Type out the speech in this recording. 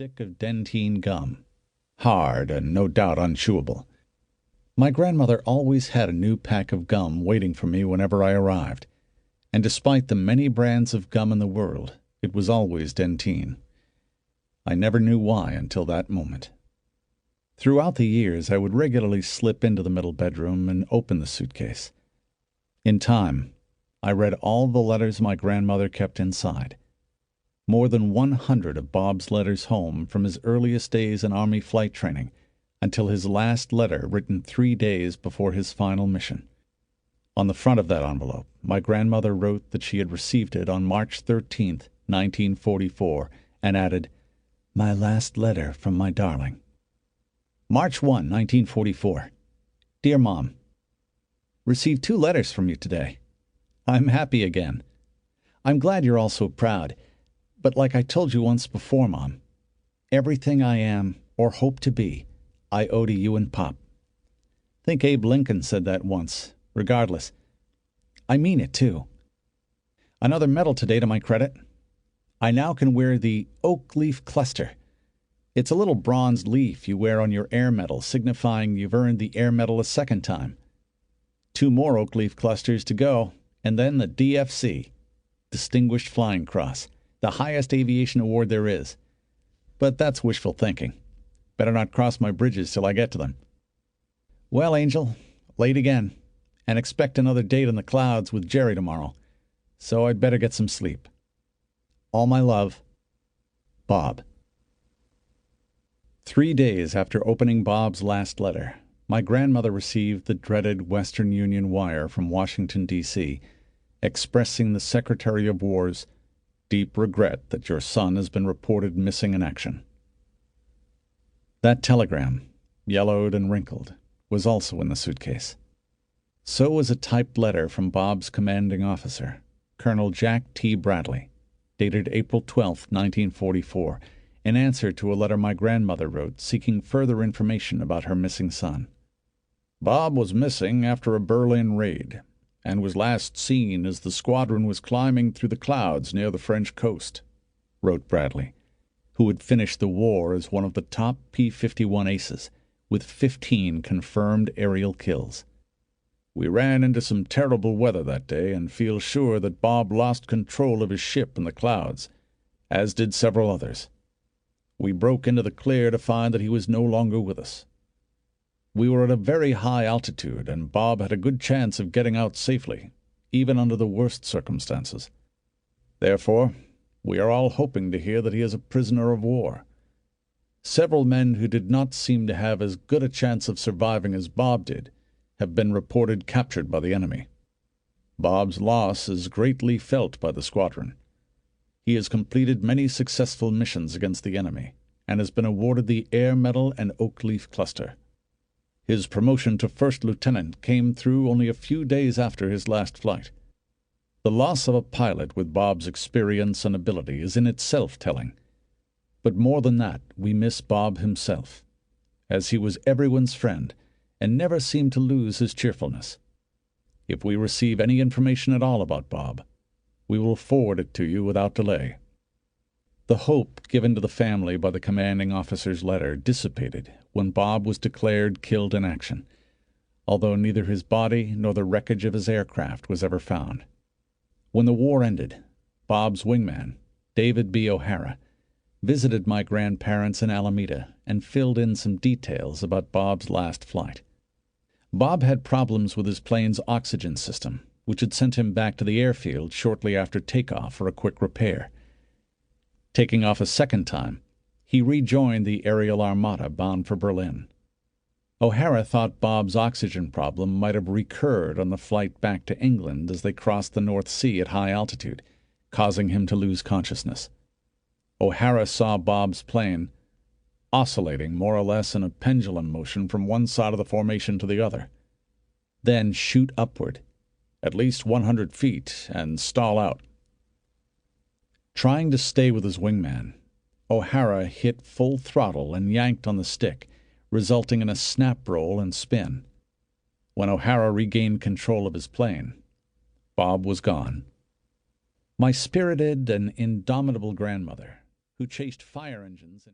stick of dentine gum, hard and no doubt unchewable. My grandmother always had a new pack of gum waiting for me whenever I arrived, and despite the many brands of gum in the world, it was always dentine. I never knew why until that moment. Throughout the years, I would regularly slip into the middle bedroom and open the suitcase. In time, I read all the letters my grandmother kept inside. More than 100 of Bob's letters home from his earliest days in Army flight training until his last letter written 3 days before his final mission. On the front of that envelope, my grandmother wrote that she had received it on March 13th, 1944, and added, "My last letter from my darling. March 1, 1944. Dear Mom, received 2 letters from you today. I'm happy again. I'm glad you're all so proud. But like I told you once before, Mom, everything I am or hope to be, I owe to you and Pop. Think Abe Lincoln said that once. Regardless, I mean it too. Another medal today to my credit. I now can wear the oak leaf cluster. It's a little bronzed leaf you wear on your air medal, signifying you've earned the air medal a second time. 2 more oak leaf clusters to go, and then the DFC, Distinguished Flying Cross, the highest aviation award there is. But that's wishful thinking. Better not cross my bridges till I get to them. Well, Angel, late again, and expect another date in the clouds with Jerry tomorrow, so I'd better get some sleep. All my love, Bob." 3 days after opening Bob's last letter, my grandmother received the dreaded Western Union wire from Washington, D.C., expressing the Secretary of War's deep regret that your son has been reported missing in action. That telegram, yellowed and wrinkled, was also in the suitcase. So was a typed letter from Bob's commanding officer, Colonel Jack T. Bradley, dated April 12, 1944, in answer to a letter my grandmother wrote seeking further information about her missing son. "Bob was missing after a Berlin raid, and was last seen as the squadron was climbing through the clouds near the French coast," wrote Bradley, who had finished the war as one of the top P-51 aces, with 15 confirmed aerial kills. "We ran into some terrible weather that day and feel sure that Bob lost control of his ship in the clouds, as did several others. We broke into the clear to find that he was no longer with us. We were at a very high altitude, and Bob had a good chance of getting out safely, even under the worst circumstances. Therefore, we are all hoping to hear that he is a prisoner of war. Several men who did not seem to have as good a chance of surviving as Bob did have been reported captured by the enemy. Bob's loss is greatly felt by the squadron. He has completed many successful missions against the enemy, and has been awarded the Air Medal and Oak Leaf Cluster. His promotion to first lieutenant came through only a few days after his last flight. The loss of a pilot with Bob's experience and ability is in itself telling. But more than that, we miss Bob himself, as he was everyone's friend and never seemed to lose his cheerfulness. If we receive any information at all about Bob, we will forward it to you without delay." The hope given to the family by the commanding officer's letter dissipated when Bob was declared killed in action, although neither his body nor the wreckage of his aircraft was ever found. When the war ended, Bob's wingman, David B. O'Hara, visited my grandparents in Alameda and filled in some details about Bob's last flight. Bob had problems with his plane's oxygen system, which had sent him back to the airfield shortly after takeoff for a quick repair. Taking off a second time, he rejoined the aerial armada bound for Berlin. O'Hara thought Bob's oxygen problem might have recurred on the flight back to England as they crossed the North Sea at high altitude, causing him to lose consciousness. O'Hara saw Bob's plane oscillating more or less in a pendulum motion from one side of the formation to the other, then shoot upward, at least 100 feet, and stall out. Trying to stay with his wingman, O'Hara hit full throttle and yanked on the stick, resulting in a snap roll and spin. When O'Hara regained control of his plane, Bob was gone. My spirited and indomitable grandmother, who chased fire engines in